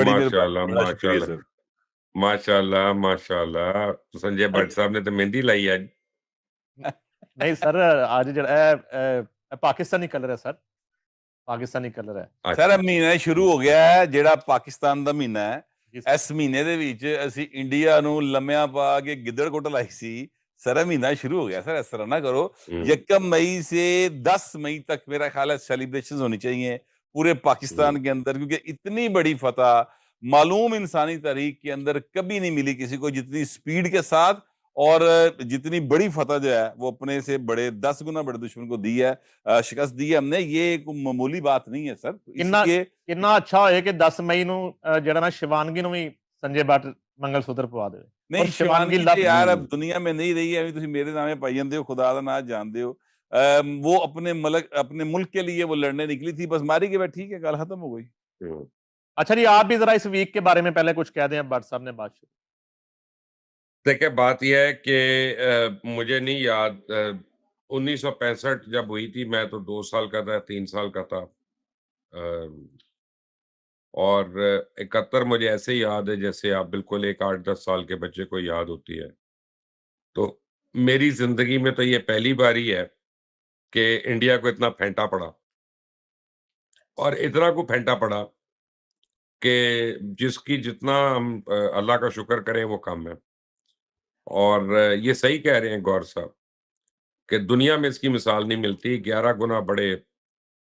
بڑی ماشاءاللہ مہربانی، بڑا شکریہ ماشاءاللہ سر. ماشاءاللہ ماشاءاللہ. سنجے بٹ صاحب نے تو مہندی لائی ہے. نہیں سر آج پاکستانی کلر ہے سر, پاکستانی کلر ہے. سر مہینہ شروع ہو گیا ہے جیڑا پاکستان دا مہینہ ہے. جی سر. اس مہینے دے وچ اسی انڈیا نو لمیاں پا کے گدڑ کوٹ لائی سی. سر مہینہ شروع ہو گیا سر, اس طرح نہ کرو. 1 مئی سے 10 مئی تک میرا خیال ہے سیلیبریشن ہونی چاہیے پورے پاکستان کے اندر, کیونکہ اتنی بڑی فتح معلوم انسانی تاریخ کے اندر کبھی نہیں ملی کسی کو جتنی سپیڈ کے ساتھ, اور جتنی بڑی فتح جو ہے وہ اپنے سے بڑے 10 گنا بڑے دشمن کو دی ہے, شکست دی ہے ہم نے. یہ ایک معمولی بات نہیں ہے سر, اس لیے کتنا اچھا ہوئے کہ 10 مئی نو جڑا نا شیوانگی نو بھی سنجے بٹ منگل سوتر پوا دے. نہیں, شیوانگی تے یار اب دنیا میں نہیں رہی ہے, تسی میرے نامے پائی جاندے ہو, خدا دا نام جاندے ہو. وہ اپنے ملک کے لیے وہ لڑنے نکلی تھی, بس ماری کے بعد ٹھیک ہے, گل ختم ہو گئی. اچھا جی, آپ بھی ذرا اس ویک کے بارے میں پہلے کچھ کہہ دیں, اب بٹ صاحب نے بات شروع. دیکھیں بات یہ ہے کہ مجھے نہیں یاد 1965 جب ہوئی تھی, میں تو 2 سال کا تھا, 3 سال کا تھا, اور 71 مجھے ایسے یاد ہے جیسے آپ بالکل ایک 8-10 سال کے بچے کو یاد ہوتی ہے. تو میری زندگی میں تو یہ پہلی بار ہی ہے کہ انڈیا کو اتنا پھینٹا پڑا, اور اتنا کو پھینٹا پڑا کہ جس کی جتنا ہم اللہ کا شکر کریں وہ کم ہے. اور یہ صحیح کہہ رہے ہیں گور صاحب کہ دنیا میں اس کی مثال نہیں ملتی. 11 گنا بڑے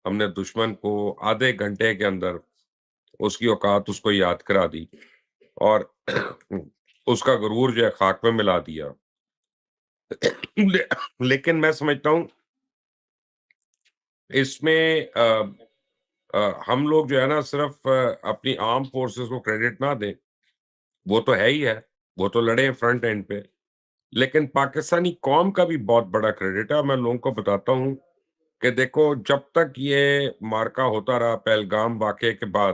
ہم نے دشمن کو آدھے گھنٹے کے اندر اس کی اوقات اس کو یاد کرا دی, اور اس کا غرور جو ہے خاک میں ملا دیا. لیکن میں سمجھتا ہوں اس میں ہم لوگ جو ہے نا صرف اپنی آرم فورسز کو کریڈٹ نہ دیں, وہ تو ہے ہی ہے, وہ تو لڑے ہیں فرنٹ اینڈ پہ, لیکن پاکستانی قوم کا بھی بہت بڑا کریڈٹ ہے. میں لوگوں کو بتاتا ہوں کہ دیکھو, جب تک یہ مارکا ہوتا رہا پہلگام واقعے کے بعد,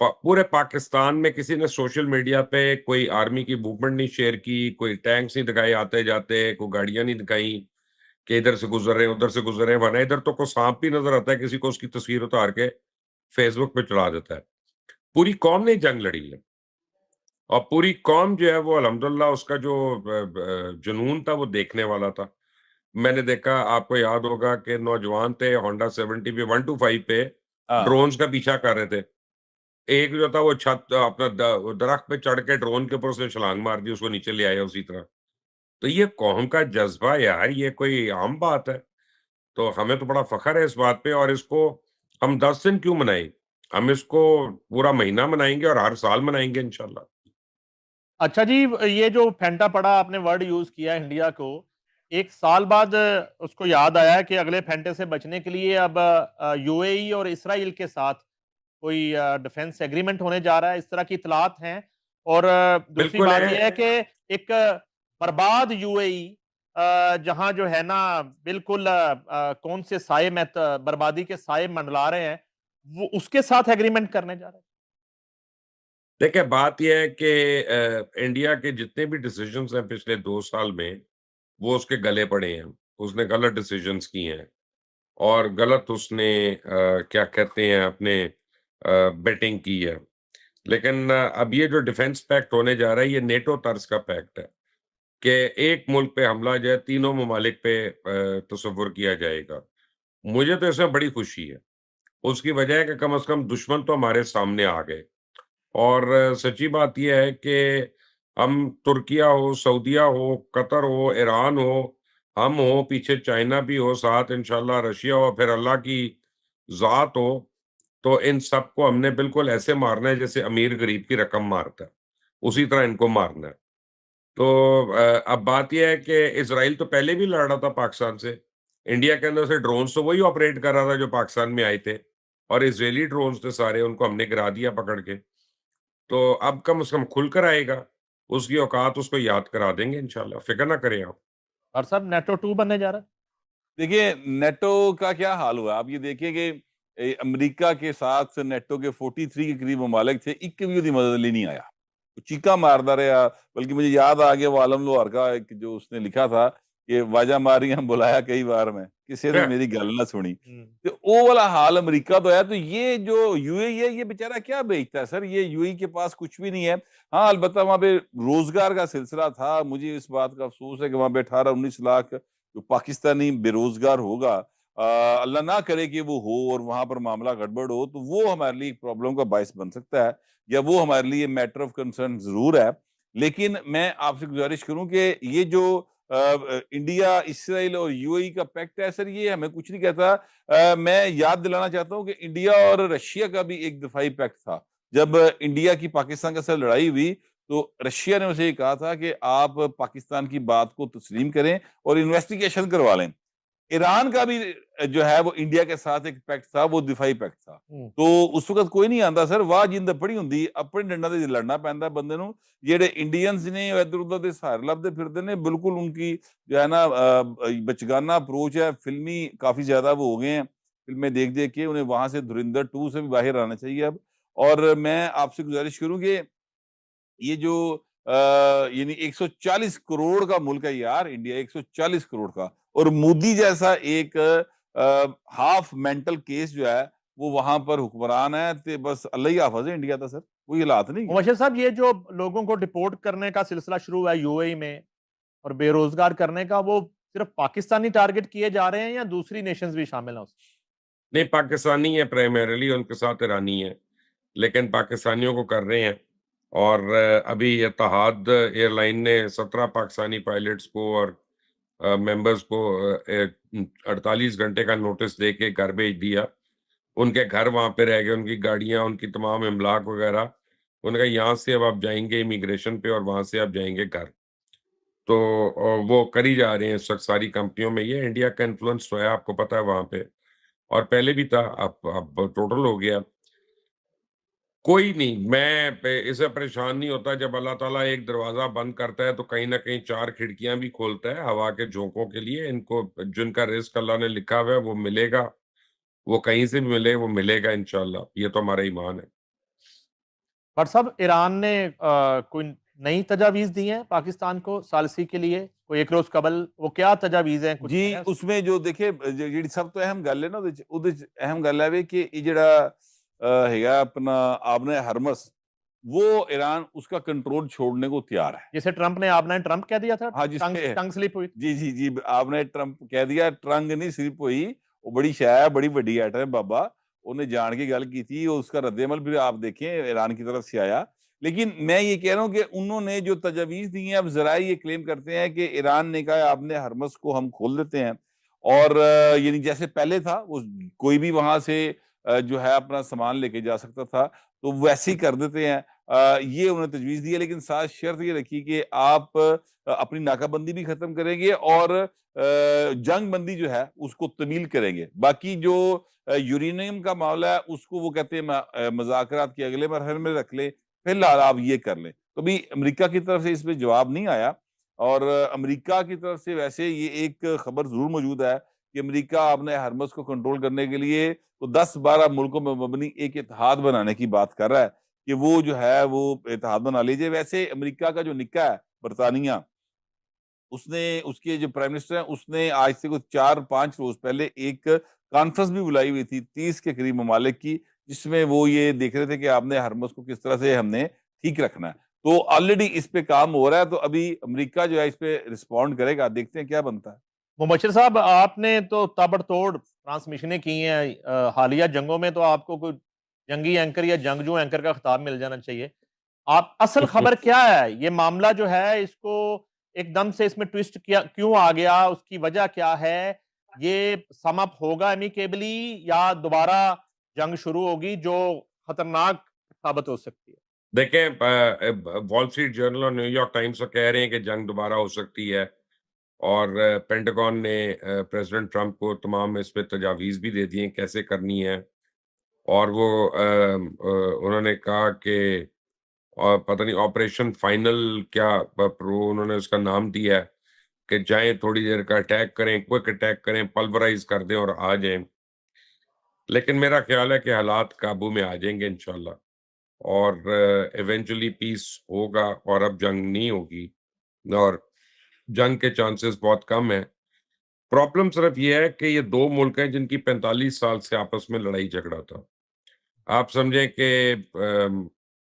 پورے پاکستان میں کسی نے سوشل میڈیا پہ کوئی آرمی کی موومنٹ نہیں شیئر کی, کوئی ٹینکس نہیں دکھائے آتے جاتے, کوئی گاڑیاں نہیں دکھائیں کہ ادھر سے گزر رہے ہیں ادھر سے گزر رہے ہیں, ورنہ ادھر تو کوئی سانپ بھی نظر آتا ہے کسی کو, اس کی تصویر اتار کے فیس بک پہ چڑھا دیتا ہے. پوری قوم نے جنگ لڑی ہے, اور پوری قوم جو ہے وہ الحمدللہ اس کا جو جنون تھا وہ دیکھنے والا تھا. میں نے دیکھا, آپ کو یاد ہوگا کہ نوجوان تھے ہونڈا 70 پہ 125 پہ ڈرونز کا پیچھا کر رہے تھے. ایک جو تھا وہ چھت اپنا درخت پہ چڑھ کے ڈرون کے اوپر اس نے چھلانگ مار دی, اس کو نیچے لے آیا اسی طرح. تو یہ قوم کا جذبہ یار, یہ کوئی عام بات ہے؟ تو ہمیں تو بڑا فخر ہے اس بات پہ, اور اس کو ہم 10 دن کیوں منائیں, ہم اس کو پورا مہینہ منائیں گے اور ہر سال منائیں گے انشاءاللہ. اچھا جی, یہ جو پھینٹا پڑا آپ نے ورڈ یوز کیا انڈیا کو, 1 سال بعد اس کو یاد آیا کہ اگلے پھینٹے سے بچنے کے لیے اب یو اے ای اور اسرائیل کے ساتھ کوئی ڈیفنس ایگریمنٹ ہونے جا رہا ہے, اس طرح کی اطلاعات ہیں. اور دوسری بالکل بات ہے. یہ ہے کہ ایک برباد یو اے ای جہاں جو ہے نا بالکل کون سے سائے میں بربادی کے سائے منڈلا رہے ہیں, وہ اس کے ساتھ ایگریمنٹ کرنے جا رہے ہیں. دیکھیں بات یہ ہے کہ انڈیا کے جتنے بھی ڈیسیجنز ہیں پچھلے 2 سال میں, وہ اس کے گلے پڑے ہیں. اس نے غلط ڈیسیجنز کی ہیں, اور غلط اس نے کیا کہتے ہیں اپنے بیٹنگ کی ہے. لیکن اب یہ جو ڈیفنس پیکٹ ہونے جا رہا ہے, یہ نیٹو طرز کا پیکٹ ہے کہ ایک ملک پہ حملہ جو ہے تینوں ممالک پہ تصور کیا جائے گا. مجھے تو اس میں بڑی خوشی ہے. اس کی وجہ ہے کہ کم از کم دشمن تو ہمارے سامنے آ گئے. اور سچی بات یہ ہے کہ ہم ترکیہ ہو, سعودیہ ہو, قطر ہو, ایران ہو, ہم ہو, پیچھے چائنا بھی ہو, ساتھ انشاءاللہ رشیا ہو, پھر اللہ کی ذات ہو, تو ان سب کو ہم نے بالکل ایسے مارنا ہے جیسے امیر غریب کی رقم مارتا ہے, اسی طرح ان کو مارنا ہے. تو اب بات یہ ہے کہ اسرائیل تو پہلے بھی لڑ رہا تھا پاکستان سے. انڈیا کے اندر سے ڈرونز تو وہی آپریٹ کر رہا تھا جو پاکستان میں آئے تھے, اور اسرائیلی ڈرونز تھے سارے, ان کو ہم نے گرا دیا پکڑ کے. تو اب کم از کم کھل کر آئے گا, اس کی اوقات اس کو یاد کرا دیں گے انشاءاللہ, فکر نہ کریں آپ. اور سب نیٹو 2 بننے جا رہا ہے. دیکھیے نیٹو کا کیا حال ہوا, آپ یہ دیکھیں کہ امریکہ کے ساتھ نیٹو کے 43 کے قریب ممالک تھے, ایک بھی دی مدد لی نہیں آیا, چیکا ماردا رہا. بلکہ مجھے یاد آ گیا وہ عالم لوہار کا جو اس نے لکھا تھا کہ واجہ ماریاں بلایا کئی بار میں کسی نے میری گل نہ سنی تو وہ والا حال امریکہ تو ہے. تو یہ جو یو اے ای ہے یہ بیچارہ کیا بیچتا ہے سر؟ یہ یو اے ای کے پاس کچھ بھی نہیں ہے. ہاں البتہ وہاں پہ روزگار کا سلسلہ تھا. مجھے اس بات کا افسوس ہے کہ وہاں پہ 18-19 لاکھ جو پاکستانی بے روزگار ہوگا, اللہ نہ کرے کہ وہ ہو اور وہاں پر معاملہ گڑبڑ ہو, تو وہ ہمارے لیے ایک پرابلم کا باعث بن سکتا ہے, یا وہ ہمارے لیے میٹر آف کنسرن ضرور ہے. لیکن میں آپ سے گزارش کروں کہ یہ جو انڈیا اسرائیل اور یو اے ای کا پیکٹ ہے سر, یہ ہمیں کچھ نہیں کہتا. میں یاد دلانا چاہتا ہوں کہ انڈیا اور رشیا کا بھی ایک دفاعی پیکٹ تھا. جب انڈیا کی پاکستان کے ساتھ لڑائی ہوئی تو رشیا نے اسے یہ کہا تھا کہ آپ پاکستان کی بات کو تسلیم کریں اور انویسٹیگیشن کروا لیں. ایران کا بھی جو ہے وہ انڈیا کے ساتھ ایک پیکٹ تھا, وہ دفاعی پیکٹ تھا. تو اس وقت کوئی نہیں آندا سر, واہ جیندہ پڑی ہوندی اپنے ڈنڈا تے لڑنا پیندا بندے نو. جڑے انڈینز نے ادھر ادھر دے سہارے لبدے پھردے نے, بالکل ان کی جو ہے نا بچگانہ اپروچ ہے, فلمی کافی زیادہ وہ ہو گئے ہیں فلمیں دیکھ دیکھ کے. انہیں وہاں سے دھرندر 2 سے بھی باہر آنا چاہیے اب. اور میں آپ سے گزارش کروں کہ یہ جو یعنی 140 کروڑ کا ملک ہے یار انڈیا, 140 کروڑ کا, اور مودی جیسا ایک ہاف مینٹل کیس جو ہے وہ وہاں پر حکمران ہے. تو بس اللہ ہی حافظ ہے انڈیا تھا سر, کوئی حالات نہیں. مبشر صاحب, یہ جو لوگوں کو ڈپورٹ کرنے کا سلسلہ شروع ہوا ہے یو اے ای میں اور بے روزگار کرنے کا, وہ صرف پاکستانی ٹارگٹ کیے جا رہے ہیں یا دوسری نیشنز بھی شامل ہیں اس میں؟ نہیں, پاکستانی ہے پرائمریلی, ان کے ساتھ ایرانی ہے, لیکن پاکستانیوں کو کر رہے ہیں. اور ابھی اتحاد ایئر لائن نے 17 پاکستانی پائلٹس کو اور ممبرز کو 48 گھنٹے کا نوٹس دے کے گھر بھیج دیا. ان کے گھر وہاں پہ رہ گئے, ان کی گاڑیاں, ان کی تمام املاک وغیرہ. ان کا یہاں سے اب آپ جائیں گے امیگریشن پہ اور وہاں سے آپ جائیں گے گھر. تو وہ کری جا رہے ہیں اس وقت ساری کمپنیوں میں. یہ انڈیا کا انفلوئنس تو ہے, آپ کو پتا ہے وہاں پہ, اور پہلے بھی تھا, اب ٹوٹل ہو گیا. کوئی نہیں, میں اسے پریشان نہیں ہوتا. جب اللہ تعالیٰ ایک دروازہ بند کرتا ہے تو کہیں نہ کہیں 4 کھڑکیاں بھی کھولتا ہے ہوا کے جھونکوں کے لیے. ان کو جن کا رزق اللہ نے لکھا ہوا ہے وہ ملے گا, وہ کہیں سے بھی ملے وہ ملے گا انشاءاللہ. یہ تو ہمارا ایمان ہے. بٹ صاحب, ایران نے کوئی نئی تجاویز دی ہیں پاکستان کو ثالثی کے لیے, کوئی ایک روز قبل, وہ کیا تجاویز ہیں کچھ جی ہے؟ اس میں جو دیکھے جیڑی سب تو اہم گل ہے نا, ਉਹਦੇ ਚ اہم گل ہے کہ یہ جڑا ہے اپنا آبنہ ہرمس, وہ ایران اس کا کنٹرول چھوڑنے کو تیار ہے. جسے ٹرمپ نے آبنہ ٹرمپ کہہ دیا تھا, ہاں جسے ٹنگ سلپ ہوئی. جی آپ نے ٹرمپ کہہ دیا, ٹرنگ نہیں سلپ ہوئی. وہ بڑی شے ہے, بڑی بڑی ایٹر ہے بابا, انہیں جان کے گل کی تھی. اس کا رد عمل بھی آپ دیکھیں ایران کی طرف سے آیا. لیکن میں یہ کہہ رہا ہوں کہ انہوں نے جو تجاویز دی ہیں, اب ذرائع یہ کلیم کرتے ہیں کہ ایران نے کہا آپ نے ہرمس کو ہم کھول دیتے ہیں, اور یعنی جیسے پہلے تھا وہ کوئی بھی وہاں سے جو ہے اپنا سامان لے کے جا سکتا تھا, تو ویسے ہی کر دیتے ہیں. یہ انہوں نے تجویز دی ہے, لیکن ساتھ شرط یہ رکھی کہ آپ اپنی ناکہ بندی بھی ختم کریں گے اور جنگ بندی جو ہے اس کو طویل کریں گے. باقی جو یورینیم کا معاملہ ہے اس کو وہ کہتے ہیں مذاکرات کے اگلے مرحلے میں رکھ لیں, فی الحال آپ یہ کر لیں. تو بھی امریکہ کی طرف سے اس پہ جواب نہیں آیا, اور امریکہ کی طرف سے ویسے یہ ایک خبر ضرور موجود ہے کہ امریکہ اپنے ہرمز کو کنٹرول کرنے کے لیے تو 10-12 ملکوں میں مبنی ایک اتحاد بنانے کی بات کر رہا ہے کہ وہ جو ہے وہ اتحاد بنا لیجئے. ویسے امریکہ کا جو نکاح ہے برطانیہ, اس نے, اس کے جو پرائم منسٹر ہیں, اس نے آج سے کچھ 4-5 روز پہلے ایک کانفرنس بھی بلائی ہوئی تھی 30 کے قریب ممالک کی, جس میں وہ یہ دیکھ رہے تھے کہ آپ نے ہرمز کو کس طرح سے ہم نے ٹھیک رکھنا ہے. تو آلریڈی اس پہ کام ہو رہا ہے, تو ابھی امریکہ جو ہے اس پہ رسپونڈ کرے گا, دیکھتے ہیں کیا بنتا ہے. مبشر صاحب, آپ نے تو تابڑ توڑ ٹرانسمیشنیں کی ہیں حالیہ جنگوں میں, تو آپ کو کوئی جنگی اینکر یا جنگجو اینکر کا خطاب مل جانا چاہیے. آپ اصل خبر کیا ہے؟ یہ معاملہ جو ہے اس کو ایک دم سے اس میں ٹویسٹ کیا کیوں آ گیا, اس کی وجہ کیا ہے؟ یہ سم اپ ہوگا امیکیبلی یا دوبارہ جنگ شروع ہوگی جو خطرناک ثابت ہو سکتی ہے؟ دیکھیں, وال اسٹریٹ جرنل اور نیو یارک ٹائمز تو کہہ رہے ہیں کہ جنگ دوبارہ ہو سکتی ہے, اور پینٹاگون نے پریزیڈنٹ ٹرمپ کو تمام اس پہ تجاویز بھی دے دی ہیں کیسے کرنی ہے. اور وہ انہوں نے کہا کہ پتہ نہیں آپریشن فائنل کیا انہوں نے اس کا نام دیا ہے, کہ جائیں تھوڑی دیر کا اٹیک کریں, کوئک اٹیک کریں, پلورائز کر دیں اور آ جائیں. لیکن میرا خیال ہے کہ حالات قابو میں آ جائیں گے انشاءاللہ, اور ایونچولی پیس ہوگا اور اب جنگ نہیں ہوگی. اور جنگ کے چانسز بہت کم ہیں۔ پرابلم صرف یہ ہے کہ یہ 2 ملک ہیں جن کی 45 سال سے آپس میں لڑائی جھگڑا تھا۔ آپ سمجھیں کہ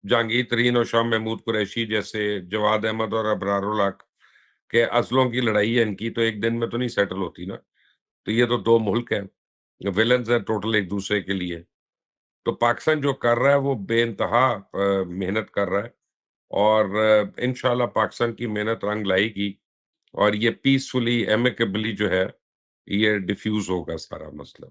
جہانگیر ترین اور شاہ محمود قریشی جیسے جواد احمد اور ابرار الحق کے اصلوں کی لڑائی ہے ان کی، تو ایک دن میں تو نہیں سیٹل ہوتی نا۔ تو یہ تو 2 ملک ہیں، ویلنز ہیں ٹوٹل ایک دوسرے کے لیے۔ تو پاکستان جو کر رہا ہے وہ بے انتہا محنت کر رہا ہے، اور انشاءاللہ پاکستان کی محنت رنگ لائے گی، اور یہ پیسفلی ایمیکیبلی جو ہے یہ ڈیفیوز ہوگا سارا مسئلہ۔